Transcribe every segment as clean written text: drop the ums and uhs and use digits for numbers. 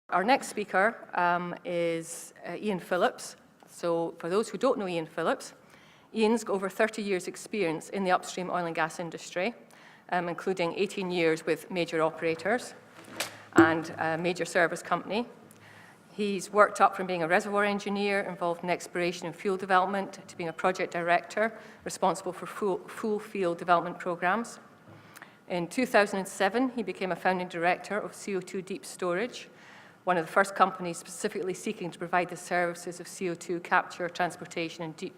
Our next speaker is Ian Phillips. So for those who don't know Ian Phillips, Ian's got over 30 years experience in the upstream oil and gas industry, including 18 years with major operators and a major service company. He's worked up from being a reservoir engineer involved in exploration and field development to being a project director responsible for full field development programs. In 2007, he became a founding director of CO2 Deep Storage, one of the first companies specifically seeking to provide the services of CO2 capture, transportation, and deep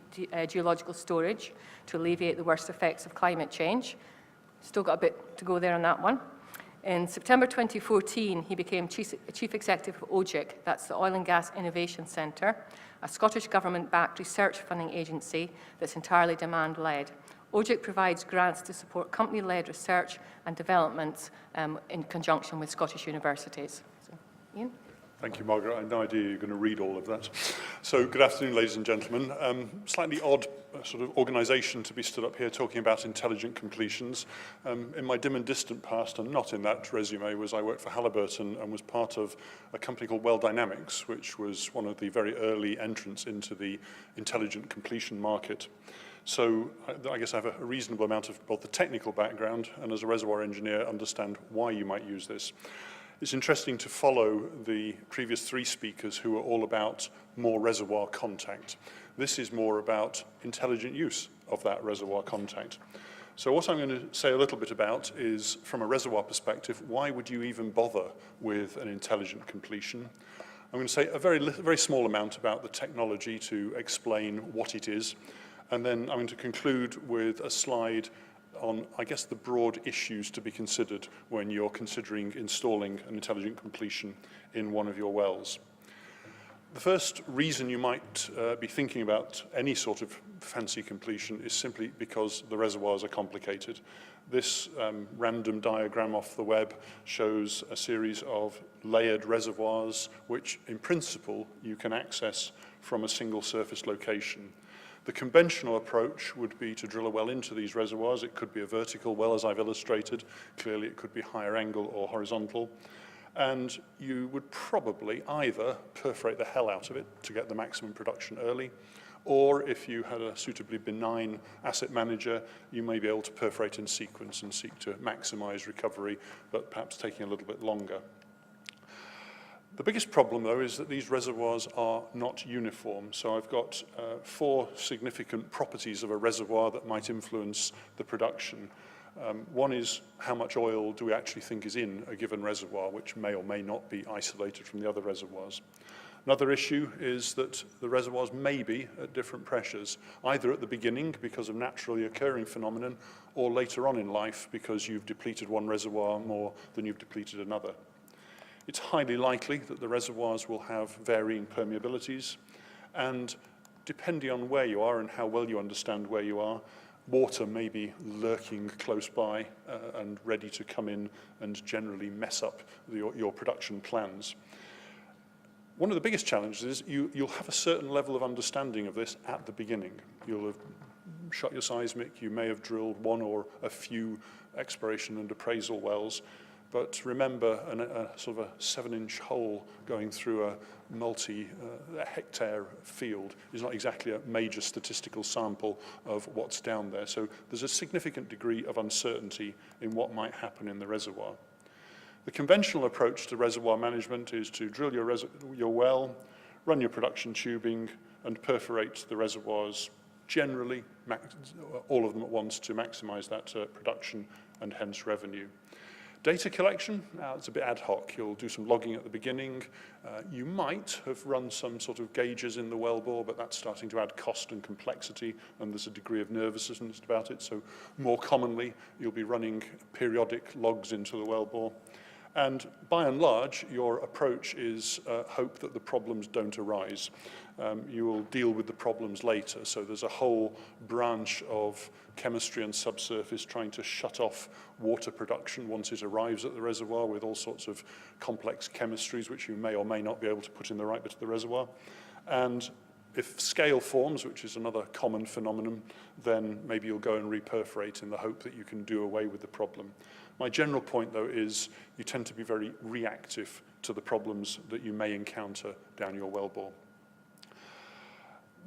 geological storage to alleviate the worst effects of climate change. Still got a bit to go there on that one. In September 2014, he became Chief Executive of OGIC, that's the Oil and Gas Innovation Centre, a Scottish government-backed research funding agency that's entirely demand-led. OGIC provides grants to support company-led research and development in conjunction with Scottish universities. So, Ian? Thank you, Margaret. I had no idea you were going to read all of that. So, good afternoon, ladies and gentlemen. Slightly odd sort of organisation to be stood up here talking about intelligent completions. In my dim and distant past, and not in that resume, was I worked for Halliburton and was part of a company called Well Dynamics, which was one of the very early entrants into the intelligent completion market. So I guess I have a reasonable amount of both the technical background and as a reservoir engineer understand why you might use this. It's interesting to follow the previous three speakers who are all about more reservoir contact. This is more about intelligent use of that reservoir contact. So what I'm going to say a little bit about is, from a reservoir perspective, why would you even bother with an intelligent completion? I'm going to say a very small amount about the technology to explain what it is, and then I'm going to conclude with a slide on, I guess, the broad issues to be considered when you're considering installing an intelligent completion in one of your wells. The first reason you might be thinking about any sort of fancy completion is simply because the reservoirs are complicated. This random diagram off the web shows a series of layered reservoirs which, in principle, you can access from a single surface location. The conventional approach would be to drill a well into these reservoirs. It could be a vertical well, as I've illustrated. Clearly, it could be higher angle or horizontal. And you would probably either perforate the hell out of it to get the maximum production early, or if you had a suitably benign asset manager, you may be able to perforate in sequence and seek to maximize recovery, but perhaps taking a little bit longer. The biggest problem, though, is that these reservoirs are not uniform. So I've got four significant properties of a reservoir that might influence the production. One is how much oil do we actually think is in a given reservoir, which may or may not be isolated from the other reservoirs. Another issue is that the reservoirs may be at different pressures, either at the beginning because of naturally occurring phenomenon, or later on in life because you've depleted one reservoir more than you've depleted another. It's highly likely that the reservoirs will have varying permeabilities, and depending on where you are and how well you understand where you are, water may be lurking close by and ready to come in and generally mess up your production plans. One of the biggest challenges is you'll have a certain level of understanding of this at the beginning. You'll have shot your seismic, you may have drilled one or a few exploration and appraisal wells, but remember, a sort of a 7-inch hole going through a multi-hectare field is not exactly a major statistical sample of what's down there. So there's a significant degree of uncertainty in what might happen in the reservoir. The conventional approach to reservoir management is to drill your well, run your production tubing, and perforate the reservoirs generally, all of them at once, to maximize that production and hence revenue. Data collection, it's a bit ad hoc. You'll do some logging at the beginning. You might have run some sort of gauges in the wellbore, but that's starting to add cost and complexity, and there's a degree of nervousness about it. So more commonly, you'll be running periodic logs into the wellbore. And by and large, your approach is hope that the problems don't arise. You will deal with the problems later. So there's a whole branch of chemistry and subsurface trying to shut off water production once it arrives at the reservoir with all sorts of complex chemistries which you may or may not be able to put in the right bit of the reservoir. And if scale forms, which is another common phenomenon, then maybe you'll go and reperforate in the hope that you can do away with the problem. My general point, though, is you tend to be very reactive to the problems that you may encounter down your wellbore.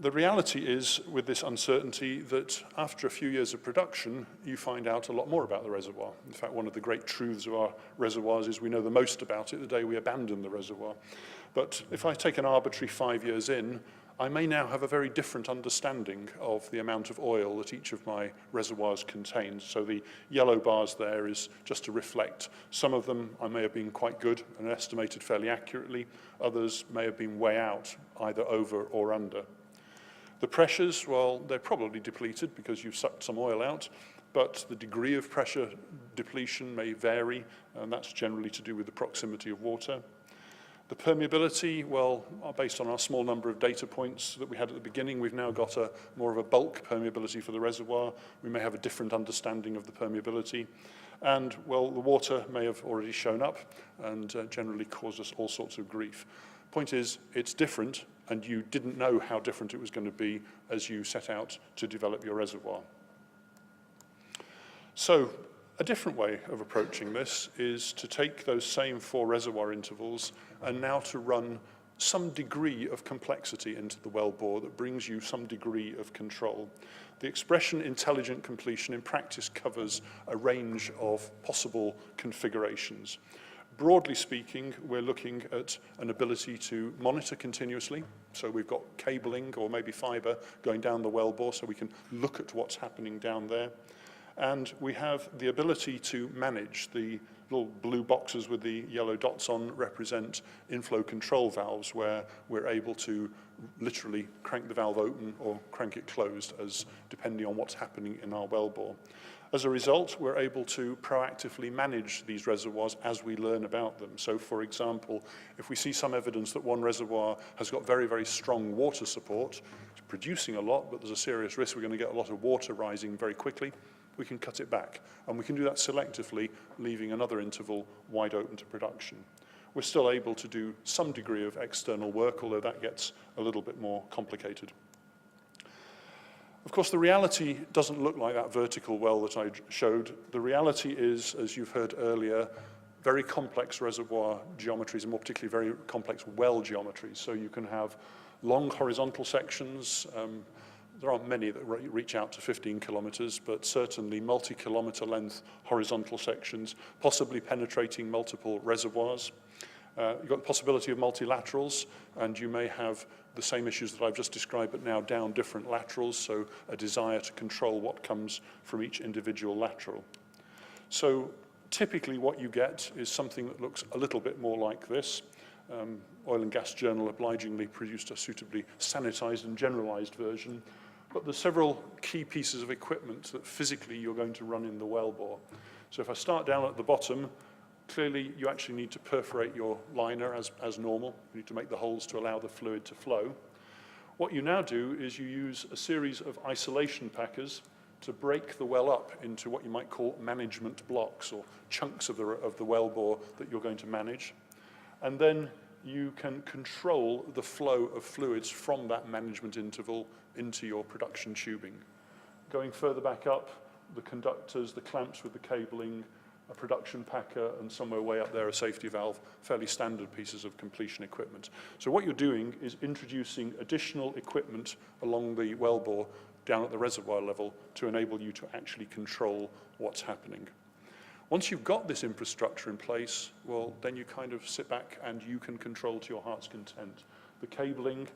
The reality is, with this uncertainty, that after a few years of production, you find out a lot more about the reservoir. In fact, one of the great truths of our reservoirs is we know the most about it the day we abandon the reservoir. But if I take an arbitrary 5 years in, I may now have a very different understanding of the amount of oil that each of my reservoirs contains. So the yellow bars there is just to reflect. Some of them I may have been quite good and estimated fairly accurately. Others may have been way out, either over or under. The pressures, well, they're probably depleted because you've sucked some oil out, but the degree of pressure depletion may vary, and that's generally to do with the proximity of water. The permeability, well, based on our small number of data points that we had at the beginning, we've now got more of a bulk permeability for the reservoir. We may have a different understanding of the permeability. And, well, the water may have already shown up and generally caused us all sorts of grief. Point is, it's different, and you didn't know how different it was going to be as you set out to develop your reservoir. So, a different way of approaching this is to take those same 4 reservoir intervals and now to run some degree of complexity into the wellbore that brings you some degree of control. The expression intelligent completion in practice covers a range of possible configurations. Broadly speaking, we're looking at an ability to monitor continuously. So we've got cabling or maybe fiber going down the wellbore so we can look at what's happening down there. And we have the ability to manage. The little blue boxes with the yellow dots on represent inflow control valves, where we're able to literally crank the valve open or crank it closed, as depending on what's happening in our wellbore. As a result, we're able to proactively manage these reservoirs as we learn about them. So, for example, if we see some evidence that one reservoir has got very, very strong water support, it's producing a lot, but there's a serious risk we're going to get a lot of water rising very quickly, we can cut it back. And we can do that selectively, leaving another interval wide open to production. We're still able to do some degree of external work, although that gets a little bit more complicated. Of course, the reality doesn't look like that vertical well that I showed. The reality is, as you've heard earlier, very complex reservoir geometries, and more particularly very complex well geometries. So you can have long horizontal sections. There aren't many that reach out to 15 kilometers, but certainly multi-kilometer length horizontal sections, possibly penetrating multiple reservoirs. You've got the possibility of multilaterals, and you may have the same issues that I've just described, but now down different laterals, so a desire to control what comes from each individual lateral. So typically what you get is something that looks a little bit more like this. Oil and Gas Journal obligingly produced a suitably sanitized and generalized version. But there's several key pieces of equipment that physically you're going to run in the wellbore. So if I start down at the bottom, clearly you actually need to perforate your liner as normal. You need to make the holes to allow the fluid to flow. What you now do is you use a series of isolation packers to break the well up into what you might call management blocks, or chunks of the wellbore that you're going to manage. And then you can control the flow of fluids from that management interval into your production tubing. Going further back up, the conductors, the clamps with the cabling, a production packer, and somewhere way up there a safety valve, fairly standard pieces of completion equipment. So what you're doing is introducing additional equipment along the wellbore down at the reservoir level to enable you to actually control what's happening. Once you've got this infrastructure in place, well, then you kind of sit back and you can control to your heart's content. The cabling,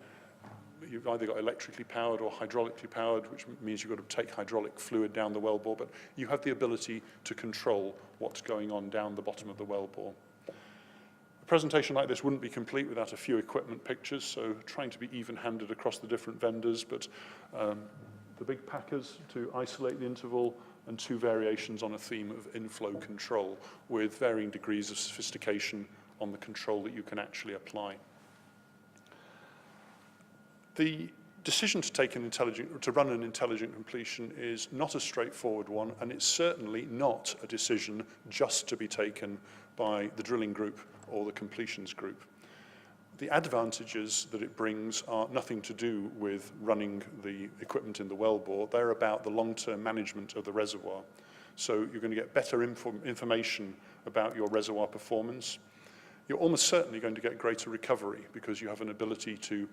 you've either got electrically powered or hydraulically powered, which means you've got to take hydraulic fluid down the wellbore, but you have the ability to control what's going on down the bottom of the wellbore. A presentation like this wouldn't be complete without a few equipment pictures, so trying to be even-handed across the different vendors, but the big packers to isolate the interval, and 2 variations on a theme of inflow control, with varying degrees of sophistication on the control that you can actually apply. The decision to run an intelligent completion is not a straightforward one, and it's certainly not a decision just to be taken by the drilling group or the completions group. The advantages that it brings are nothing to do with running the equipment in the wellbore. They're about the long-term management of the reservoir. So you're going to get better information about your reservoir performance. You're almost certainly going to get greater recovery because you have an ability to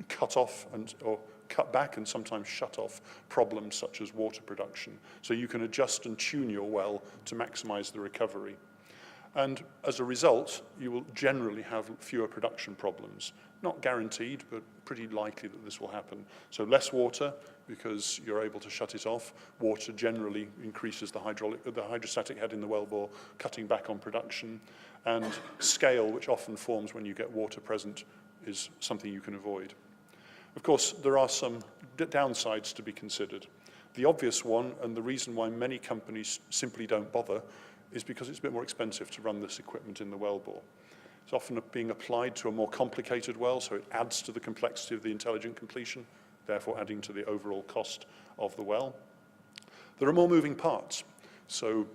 cut off or cut back and sometimes shut off problems such as water production. So you can adjust and tune your well to maximize the recovery. And as a result, you will generally have fewer production problems. Not guaranteed, but pretty likely that this will happen. So less water, because you're able to shut it off. Water generally increases the hydrostatic head in the wellbore, cutting back on production. And scale, which often forms when you get water present, is something you can avoid. Of course, there are some downsides to be considered. The obvious one, and the reason why many companies simply don't bother, is because it's a bit more expensive to run this equipment in the wellbore. It's often being applied to a more complicated well, so it adds to the complexity of the intelligent completion, therefore adding to the overall cost of the well. There are more moving parts, so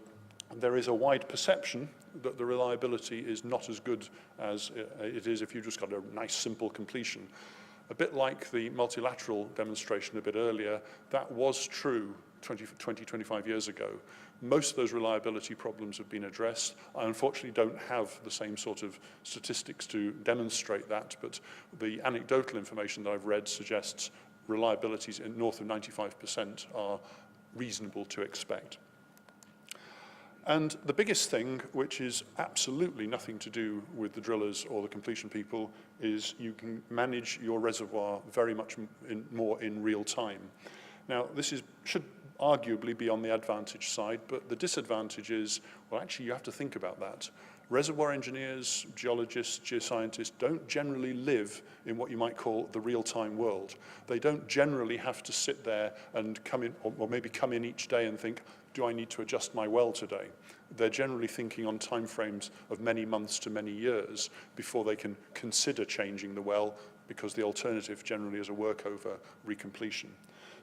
there is a wide perception that the reliability is not as good as it is if you just got a nice simple completion. A bit like the multilateral demonstration a bit earlier, that was true 25 years ago. Most of those reliability problems have been addressed. I unfortunately don't have the same sort of statistics to demonstrate that, but the anecdotal information that I've read suggests reliabilities in north of 95% are reasonable to expect. And the biggest thing, which is absolutely nothing to do with the drillers or the completion people, is you can manage your reservoir very much more in real time. Now, this should arguably be on the advantage side, but the disadvantage is, well, actually, you have to think about that. Reservoir engineers, geologists, geoscientists don't generally live in what you might call the real-time world. They don't generally have to sit there and come in, or maybe come in each day and think, do I need to adjust my well today? They're generally thinking on timeframes of many months to many years before they can consider changing the well, because the alternative generally is a workover recompletion.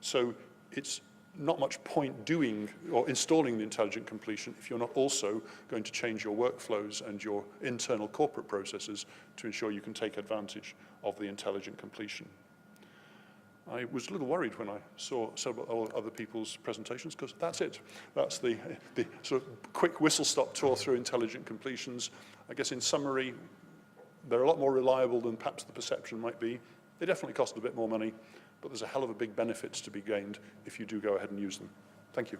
So it's not much point doing or installing the intelligent completion if you're not also going to change your workflows and your internal corporate processes to ensure you can take advantage of the intelligent completion. I was a little worried when I saw several other people's presentations, because that's it. That's the sort of quick whistle-stop tour through intelligent completions. I guess in summary, they're a lot more reliable than perhaps the perception might be. They definitely cost a bit more money, but there's a hell of a big benefits to be gained if you do go ahead and use them. Thank you.